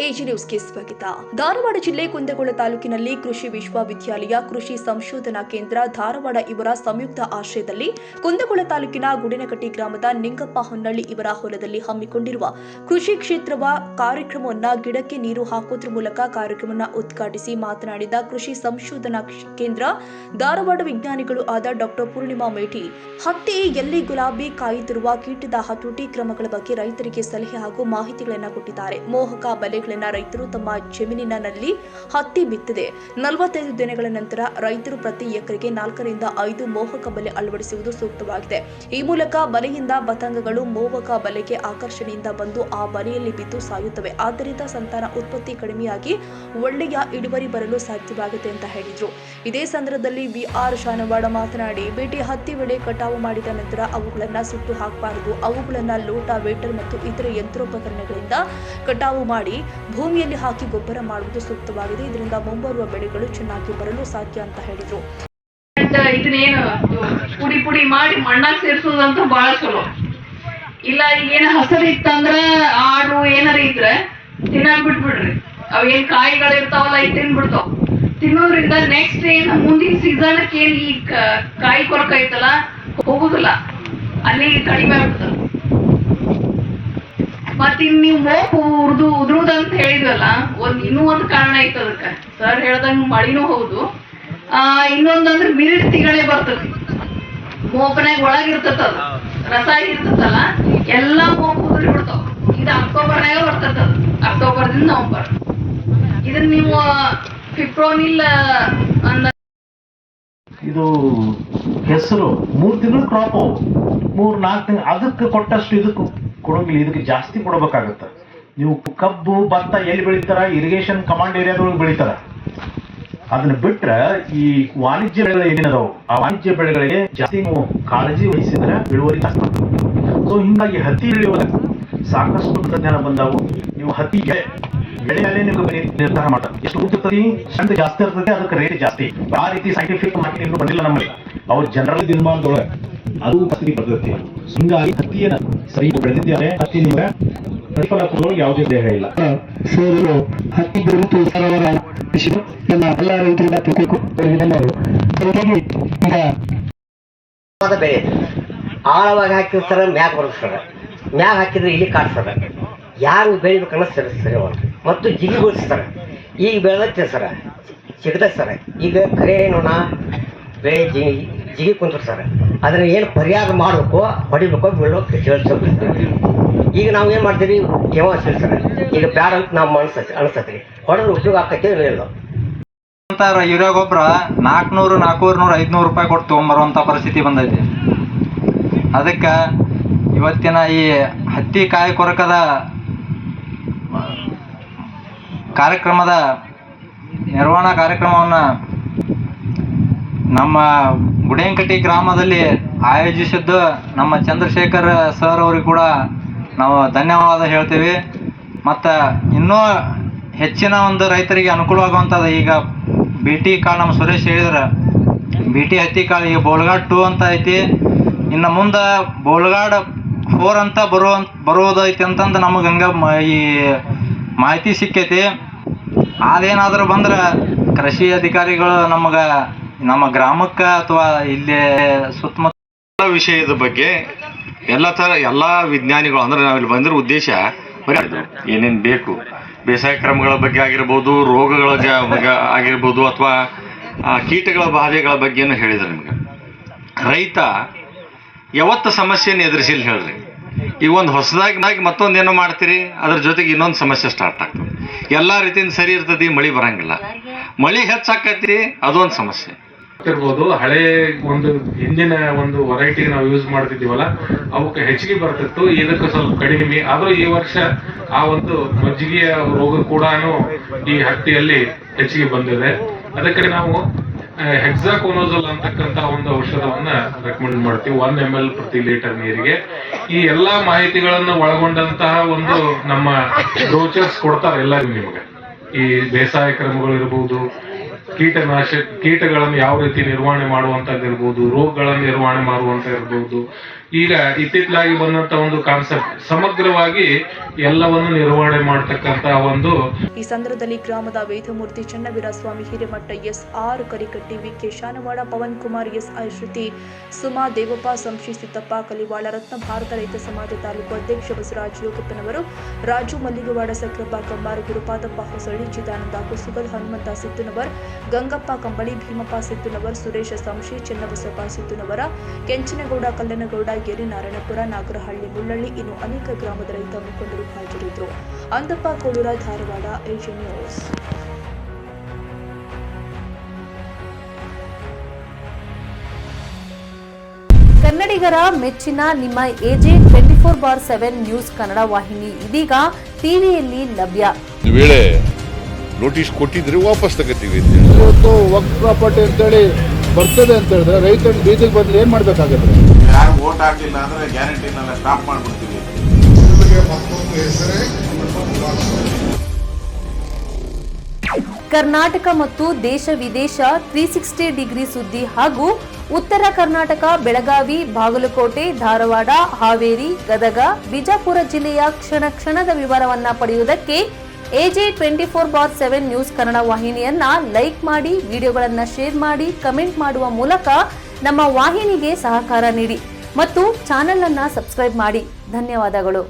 AG ನ್ಯೂಸ್ಗೆ ಸ್ವಾಗತ. ಧಾರವಾಡ ಜಿಲ್ಲೆ ಕುಂದಗೋಳ ತಾಲೂಕಿನಲ್ಲಿ ಕೃಷಿ ವಿಶ್ವವಿದ್ಯಾಲಯ ಕೃಷಿ ಸಂಶೋಧನಾ ಕೇಂದ್ರ ಧಾರವಾಡ ಇವರ ಸಂಯುಕ್ತ ಆಶ್ರಯದಲ್ಲಿ ಕುಂದಗೋಳ ತಾಲೂಕಿನ ಗುಡಿನಕಟ್ಟಿ ಗ್ರಾಮದ ನಿಂಗಪ್ಪ ಹೊನ್ನಳ್ಳಿ ಇವರ ಹೊಲದಲ್ಲಿ ಹಮ್ಮಿಕೊಂಡಿರುವ ಕೃಷಿ ಕ್ಷೇತ್ರವ ಕಾರ್ಯಕ್ರಮವನ್ನು ಗಿಡಕ್ಕೆ ನೀರು ಹಾಕುವುದರ ಮೂಲಕ ಕಾರ್ಯಕ್ರಮವನ್ನು ಉದ್ಘಾಟಿಸಿ ಮಾತನಾಡಿದ ಕೃಷಿ ಸಂಶೋಧನಾ ಕೇಂದ್ರ ಧಾರವಾಡ ವಿಜ್ಞಾನಿಗಳು ಆದ ಡಾಕ್ಟರ್ ಪೂರ್ಣಿಮಾ ಮೇಟಿ, ಹತ್ತಿ, ಎಲ್ಲಿ, ಗುಲಾಬಿ ಕಾಯುತ್ತಿರುವ ಕೀಟದ ಹತೋಟಿ ಕ್ರಮಗಳ ಬಗ್ಗೆ ರೈತರಿಗೆ ಸಲಹೆ ಹಾಗೂ ಮಾಹಿತಿಗಳನ್ನು ಕೊಟ್ಟಿದ್ದಾರೆ. ಮೋಹಕ ಬಲೆಗಳನ್ನು ರೈತರು ತಮ್ಮ ಜಮೀನಿನಲ್ಲಿ ಹತ್ತಿ ಬಿತ್ತದೆ 45 ದಿನಗಳ ನಂತರ ರೈತರು ಪ್ರತಿ ಎಕರೆಗೆ 4 ರಿಂದ 5 ಮೋಹಕ ಬಲೆ ಅಳವಡಿಸುವುದು ಸೂಕ್ತವಾಗಿದೆ. ಈ ಮೂಲಕ ಬಲೆಯಿಂದ ಪತಂಗಗಳು ಮೋಹಕ ಬಲೆಗೆ ಆಕರ್ಷಣೆಯಿಂದ ಬಂದು ಆ ಬಲೆಯಲ್ಲಿ ಬಿದ್ದು ಸಾಯುತ್ತವೆ. ಆದ್ದರಿಂದ ಸಂತಾನ ಉತ್ಪತ್ತಿ ಕಡಿಮೆಯಾಗಿ ಒಳ್ಳೆಯ ಇಳುವರಿ ಬರಲು ಸಾಧ್ಯವಾಗುತ್ತೆ ಅಂತ ಹೇಳಿದ್ರು. ಇದೇ ಸಂದರ್ಭದಲ್ಲಿ ವಿಆರ್ ಶಾನವಾಡ ಮಾತನಾಡಿ, ಬೇಟಿ ಹತ್ತಿ ಬೆಳೆ ಕಟಾವು ಮಾಡಿದ ನಂತರ ಅವುಗಳನ್ನು ಸುಟ್ಟು ಹಾಕಬಾರದು. ಅವುಗಳನ್ನು ಲೋಟಾವೇಟರ್ ಮತ್ತು ಇತರ ಯಂತ್ರೋಪಕರಣಗಳಿಂದ ಕಟಾವು ಮಾಡಿ ಭೂಮಿಯಲ್ಲಿ ಹಾಕಿ ಗೊಬ್ಬರ ಮಾಡುವುದು ಸೂಕ್ತವಾಗಿದೆ. ಇದರಿಂದ ಮುಂಬರುವ ಬೆಳೆಗಳು ಚೆನ್ನಾಗಿ ಬರಲು ಸಾಧ್ಯ ಅಂತ ಹೇಳಿದ್ರು. ಇದನ್ನೇನು ಪುಡಿ ಪುಡಿ ಮಾಡಿ ಮಣ್ಣಾಗ ಸೇರ್ಸೋದಂತೂ ಬಹಳ ಚಲೋ. ಇಲ್ಲ ಏನ ಹಸರು ಇತ್ತಂದ್ರ ಆಡು ಏನಾರ ಇದ್ರೆ ತಿನ್ನಾಕ್ ಬಿಟ್ಬಿಡ್ರಿ. ಅವೇನ್ ಕಾಯಿಗಳು ಇರ್ತಾವಲ್ಲ ಈಗ ತಿನ್ಬಿಡ್ತಾವ. ತಿನ್ನೋದ್ರಿಂದ ನೆಕ್ಸ್ಟ್ ಏನ್ ಮುಂದಿನ ಸೀಸನ್ಕ್ ಏನ್ ಈ ಕಾಯಿ ಕೊರಕ ಐತಲ್ಲ ಹೋಗುದಿಲ್ಲ, ಅಲ್ಲಿ ಕಡಿಮೆ ಆಗ್ತದ. ಮತ್ತ ನೀವು ಮೋಪು ಉದುರುದಂತ ಹೇಳಿದ್ವಲ್ಲ, ಇನ್ನೂ ಒಂದು ಕಾರಣ ಐತ ಅದಕ್ಕ. ಸರ್ ಹೇಳ್ದಂಗ ಮಳಿನೂ ಹೌದು. ಇನ್ನೊಂದಂದ್ರೆ ಮಿರಿಡ್ ತಿಂಗಳೇ ಬರ್ತದೆ. ಮೋಪನಾಗ ಒಳಗಿರ್ತದ, ರಸ ಇರ್ತದಲ್ಲ, ಎಲ್ಲಾ ಮೋಪು ಉದುರಿ ಬಿಡ್ತಾವ. ಇದು ಅಕ್ಟೋಬರ್ನಾಗ ಬರ್ತದ, ಅಕ್ಟೋಬರ್ದಿಂದ ನವೆಂಬರ್. ಇದನ್ನ ನೀವು ಫಿಪ್ರೋನಿಲ್ ಅಂದ ಇದು ಹೆಸರು 3 ತಿಂಗಳು ಕ್ರಾಪ್, 3-4 ತಿಂಗಳು ಅದಕ್ಕೆ ಕೊಟ್ಟಷ್ಟು ಇದಕ್ಕೆ ಕೊಡೋಂಗಿಲ್ಲ. ಇದಕ್ಕೆ ಜಾಸ್ತಿ ಕೊಡಬೇಕಾಗತ್ತೆ. ನೀವು ಕಬ್ಬು, ಭತ್ತ ಎಲ್ಲಿ ಬೆಳಿತಾರ, ಇರಿಗೇಷನ್ ಕಮಾಂಡ್ ಏರಿಯಾದೊಳಗೆ ಬೆಳಿತಾರ. ಅದನ್ನ ಬಿಟ್ರೆ ಈ ವಾಣಿಜ್ಯ ಬೆಳೆಗಳು ಏನೇನದಾವು, ಆ ವಾಣಿಜ್ಯ ಬೆಳೆಗಳಿಗೆ ಜಾಸ್ತಿ ನೀವು ಕಾಳಜಿ ವಹಿಸಿದ್ರೆ ಇಳುವರಿ ಜಾಸ್ತಿ ಬರ್ತದೆ. ಸೊ ಹಿಂಗಾಗಿ ಹತ್ತಿ ಬೆಳೆಯುವಾಗ ಸಾಕಷ್ಟು ತಂತ್ರಜ್ಞಾನ ಬಂದಾವು. ನೀವು ಹತ್ತಿ ಬೆಳೆಯಲ್ಲೇ ನಿಮ್ಗೆ ನಿರ್ಧಾರ ಮಾಡ್ತಾರೆ. ಎಷ್ಟು ಉದ್ದಿರ್ತದೆ, ಸ್ಟ್ರೆಂತ್ ಜಾಸ್ತಿ ಇರ್ತದೆ, ಅದಕ್ಕೆ ರೇಟ್ ಜಾಸ್ತಿ. ಆ ರೀತಿ ಸೈಂಟಿಫಿಕ್ ಮಾರ್ಕೆಟಿಂಗ್ ಬಂದಿಲ್ಲ ನಮ್ಮಲ್ಲಿ. ಅವ್ರು ಜನರಲ್ ದಿನಮಾನದೊಳಗೆ ಅದು ಕಸ್ತಿ ಬರ್ತೈತಿ. ಹಿಂಗಾಗಿ ಹತ್ತಿಯನ್ನು ಸರಿ ಬೆಳೆದಿದ್ದಾರೆ. ಹತ್ತಿ ನಿಮ್ಗೆ ಪ್ರತಿಫಲ ಕೊಡೋಕೆ ಯಾವುದೇ ದೇಹ ಇಲ್ಲ. ಸರ್, ಹತ್ತಿ ಬೆಳೆದು ಸರವರ ಎಲ್ಲ ರೈತರಿಂದ ತಿಳ್ಬೇಕು. ಈಗ ಬೆಳೆ ಆಳವಾಗಿ ಹಾಕಿದ್ರೆ ಸರ ಮ್ಯಾಗ ಬರುತ್ತೆ ಸರ್. ಮ್ಯಾಗ ಹಾಕಿದ್ರೆ ಇಲ್ಲಿ ಕಾಡ್ಸದ. ಯಾರು ಬೆಳಿಬೇಕನ್ನ ಸರಿ ಮತ್ತು ಜಿಗಿಗೊಳಿಸ್ತಾರೆ. ಈಗ ಬೆಳೆದತ್ತೆ ಸರ, ಸಿಗದ ಸರ. ಈಗ ಕರೆ ನೋಣ ಬೆಳೆ ಜಿಗಿ ಕುಂತಾರೆ ಸರ್. ಅದನ್ನ ಏನು ಪರಿಹಾರ ಮಾಡಬೇಕು, ಹೊಡಿಬೇಕು, ಬೀಳೋಕೆ ತಿಳಿಸೋದು. ಈಗ ನಾವು ಏನು ಮಾಡ್ತೀವಿ, ಯಾವ ಸರ್ ಈಗ ಬ್ಯಾಡ ಅಂತ ನಾವು ಅನಿಸ್ತೈತಿ. ಹೊಡೆದ್ರೆ ಉಪಯೋಗ ಆಕೈತೆ ಇಲ್ಲ. ಯೂರಿಯಾ ಗೊಬ್ಬರ 400, 400, 500 ರೂಪಾಯಿ ಕೊಟ್ಟು ತೊಗೊಂಬರುವಂಥ ಪರಿಸ್ಥಿತಿ ಬಂದೈತಿ. ಅದಕ್ಕೆ ಇವತ್ತಿನ ಈ ಹತ್ತಿ ಕಾಯಿ ಕೊರಕದ ಕಾರ್ಯಕ್ರಮದ ನಿರ್ವಹಣಾ ಕಾರ್ಯಕ್ರಮವನ್ನು ನಮ್ಮ ಗುಡಿನಕಟ್ಟಿ ಗ್ರಾಮದಲ್ಲಿ ಆಯೋಜಿಸಿದ್ದು ನಮ್ಮ ಚಂದ್ರಶೇಖರ್ ಸರ್ ಅವ್ರಿಗೆ ಕೂಡ ನಾವು ಧನ್ಯವಾದ ಹೇಳ್ತೀವಿ. ಮತ್ತು ಇನ್ನೂ ಹೆಚ್ಚಿನ ಒಂದು ರೈತರಿಗೆ ಅನುಕೂಲವಾಗುವಂಥದ್ದು ಈಗ BT ಕಾಳು ನಮ್ಮ ಸುರೇಶ್ ಹೇಳಿದ್ರೆ BT ಹತ್ತಿ ಕಾಳು ಈಗ ಬೋಲ್ಗಾಡ್ 2 ಅಂತ ಐತಿ. ಇನ್ನು ಮುಂದೆ ಬೋಲ್ಗಾಡ್ 4 ಅಂತ ಬರುವುದೈತಿ ಅಂತಂದು ನಮಗೆ ಹಂಗೆ ಈ ಮಾಹಿತಿ ಸಿಕ್ಕೈತಿ. ಅದೇನಾದರೂ ಬಂದ್ರೆ ಕೃಷಿ ಅಧಿಕಾರಿಗಳು ನಮಗೆ ನಮ್ಮ ಗ್ರಾಮಕ್ಕೆ ಅಥವಾ ಇಲ್ಲಿ ಸುತ್ತಮುತ್ತ ವಿಷಯದ ಬಗ್ಗೆ ಎಲ್ಲ ವಿಜ್ಞಾನಿಗಳು ಅಂದ್ರೆ ನಾವಿಲ್ಲಿ ಬಂದಿರೋ ಉದ್ದೇಶ ಏನೇನು ಬೇಕು, ಬೇಸಾಯ ಕ್ರಮಗಳ ಬಗ್ಗೆ ಆಗಿರ್ಬೋದು, ರೋಗಗಳ ಬಗ್ಗೆ ಆಗಿರ್ಬೋದು, ಅಥವಾ ಕೀಟಗಳ ಬಾಧೆಗಳ ಬಗ್ಗೆನೂ ಹೇಳಿದ್ರು. ನಿಮ್ಗೆ ರೈತ ಯಾವತ್ತು ಸಮಸ್ಯೆಯನ್ನು ಎದುರಿಸಿಲ್ಲ ಹೇಳ್ರಿ. ಈಗ ಒಂದು ಹೊಸದಾಗಿ ಮತ್ತೊಂದೇನೋ ಮಾಡ್ತೀರಿ, ಅದ್ರ ಜೊತೆಗೆ ಇನ್ನೊಂದು ಸಮಸ್ಯೆ ಸ್ಟಾರ್ಟ್ ಆಗ್ತದೆ. ಎಲ್ಲ ರೀತಿಯಿಂದ ಸರಿ ಇರ್ತದೆ, ಮಳೆ ಬರಂಗಿಲ್ಲ. ಮಳೆ ಹೆಚ್ಚಾಕೈತಿ, ಅದೊಂದು ಸಮಸ್ಯೆ ಇರ್ಬೋದು. ಹಳೆ ಒಂದು ಹಿಂದಿನ ಒಂದು ವೆರೈಟಿ ನಾವು ಯೂಸ್ ಮಾಡ್ತಿದ್ದೀವಲ್ಲ, ಅವಕ್ಕೆ ಹೆಚ್ಚಿಗೆ ಬರ್ತಿತ್ತು, ಇದಕ್ಕೆ ಸ್ವಲ್ಪ ಕಡಿಮೆ. ಆದ್ರೂ ಈ ವರ್ಷ ಆ ಒಂದು ಮಜ್ಜಿಗೆಯ ರೋಗ ಕೂಡ ಈ ಹತ್ತಿಯಲ್ಲಿ ಹೆಚ್ಚಿಗೆ ಬಂದಿದೆ. ಅದಕ್ಕೆ ನಾವು ಹೆಕ್ಸಾಕೋನೋಜಲ್ ಅಂತಕ್ಕಂತ ಒಂದು ಔಷಧವನ್ನ ರೆಕಮೆಂಡ್ ಮಾಡ್ತೀವಿ 1 ml ಪ್ರತಿ ಲೀಟರ್ ನೀರಿಗೆ. ಈ ಎಲ್ಲಾ ಮಾಹಿತಿಗಳನ್ನು ಒಳಗೊಂಡಂತಹ ಒಂದು ನಮ್ಮ ಬ್ರೋಚರ್ಸ್ ಕೊಡ್ತಾರೆ ಎಲ್ಲರಿಗೂ. ನಿಮಗೆ ಈ ಬೇಸಾಯ ಕ್ರಮಗಳು ಇರಬಹುದು, ಕೀಟಗಳನ್ನು ಯಾವ ರೀತಿ ನಿರ್ವಹಣೆ ಮಾಡುವಂತದ್ದಿರ್ಬೋದು, ರೋಗಗಳನ್ನು ನಿರ್ವಹಣೆ ಮಾಡುವಂತ ಇರ್ಬೋದು. ಈಗ ಇತ್ತಿತ್ತಲಾಗಿ ಬಂದಂತ ಒಂದು ಕಾನ್ಸೆಪ್ಟ್ ಸಮಗ್ರವಾಗಿ ಎಲ್ಲವನ್ನು ನಿರ್ವಹಣೆ ಮಾಡತಕ್ಕಂತ ಒಂದು. ಈ ಸಂದರ್ಭದಲ್ಲಿ ಗ್ರಾಮದ ವೇದಮೂರ್ತಿ ಚನ್ನವೀರ ಸ್ವಾಮಿ ಹಿರೇಮಠ ಎಸ್.ಆರ್. ಕರಿಕಟ್ಟಿ, ವಿ.ಕೆ. ಶಾನವಾಡ, ಪವನ್ ಕುಮಾರ್, ಎಸ್.ಐ. ಶ್ರುತಿ, ಸುಮಾ, ದೇವಪ್ಪ, ಸಂಶಿ, ಸಿದ್ದಪ್ಪ ಕಲಿವಾಳ, ರತ್ನ ಭಾರತ ರೈತ ಸಮಾಜ ತಾಲೂಕು ಅಧ್ಯಕ್ಷ ಬಸವರಾಜ್ ಯೋಗಪ್ಪನವರು, ರಾಜು ಮಲ್ಲಿಗವಾಡ, ಸಕ್ರಪ್ಪ ಕಮ್ಮಾರ್, ಗುರುಪಾದಪ್ಪ ಹೊಸಳ್ಳಿ, ಚಿದಾನಂದ ಕುಸುಗಲ್, ಹನುಮಂತ ಸಿದ್ದುನವರ್, ಗಂಗಪ್ಪ ಕಂಬಳಿ, ಭೀಮಪ್ಪ ಸಿದ್ದುನವರ್, ಸುರೇಶ ಸಂಶಿ, ಚೆನ್ನಬಸಪ್ಪ ಸಿದ್ದುನವರ, ಕೆಂಚನಗೌಡ, ಕಲ್ಲನಗೌಡ, ಗೆರೆ, ನಾರಾಯಣಪುರ, ನಾಗರಹಳ್ಳಿ, ಮುಳ್ಳಳ್ಳಿ, ಇನ್ನು ಅನೇಕ ಗ್ರಾಮದ ರೈತ ಮುಖಂಡರು ಹಾಜರಿದ್ದರು. Andappa Kolur, Dharwad, Asian news. ಕನ್ನಡಿಗರ ಮೆಚ್ಚಿನ ನಿಮ್ಮ ಎಜೆ 24/7 ನ್ಯೂಸ್ ಕನ್ನಡ ವಾಹಿನಿ ಇದೀಗ ಟಿವಿಯಲ್ಲಿ ಲಭ್ಯ. ಒಂದು ವೇಳೆ ನೋಟಿಸ್ ಕೊಟ್ಟಿದ್ರೆ ವಾಪಸ್ ತಗೋತೀವಿ. ಇವತ್ತು ವಕ್ಫ್ ಪ್ರಾಪರ್ಟಿ ಅಂತೇಳಿ ಬರ್ತದೆ ಅಂತ ಹೇಳಿದ್ರೆ ರೈತರು ಬೀದಿಗೆ ಬಂದ್ರೆ ಏನ್ ಮಾಡ್ಬೇಕಾಗತ್ತೆ? ಯಾರು ವೋಟ್ ಹಾಕಿಲ್ಲ ಅಂದ್ರೆ ಗ್ಯಾರಂಟಿನೆಲ್ಲ ಸ್ಟಾಪ್ ಮಾಡ್ಬಿಡ್ತೀವಿ. ಕರ್ನಾಟಕ ಮತ್ತು ದೇಶ ವಿದೇಶ 360 ಡಿಗ್ರಿ ಸುದ್ದಿ ಹಾಗೂ ಉತ್ತರ ಕರ್ನಾಟಕ, ಬೆಳಗಾವಿ, ಬಾಗಲಕೋಟೆ, ಧಾರವಾಡ, ಹಾವೇರಿ, ಗದಗ, ಬಿಜಾಪುರ ಜಿಲ್ಲೆಯ ಕ್ಷಣ ಕ್ಷಣದ ವಿವರವನ್ನ ಪಡೆಯುವುದಕ್ಕೆ ಎಜೆ 24/7 ನ್ಯೂಸ್ ಕನ್ನಡ ವಾಹಿನಿಯನ್ನ ಲೈಕ್ ಮಾಡಿ, ವಿಡಿಯೋಗಳನ್ನ ಶೇರ್ ಮಾಡಿ, ಕಮೆಂಟ್ ಮಾಡುವ ಮೂಲಕ ನಮ್ಮ ವಾಹಿನಿಗೆ ಸಹಕಾರ ನೀಡಿ ಮತ್ತು ಚಾನೆಲ್ ಅನ್ನ ಸಬ್ಸ್ಕ್ರೈಬ್ ಮಾಡಿ. ಧನ್ಯವಾದಗಳು.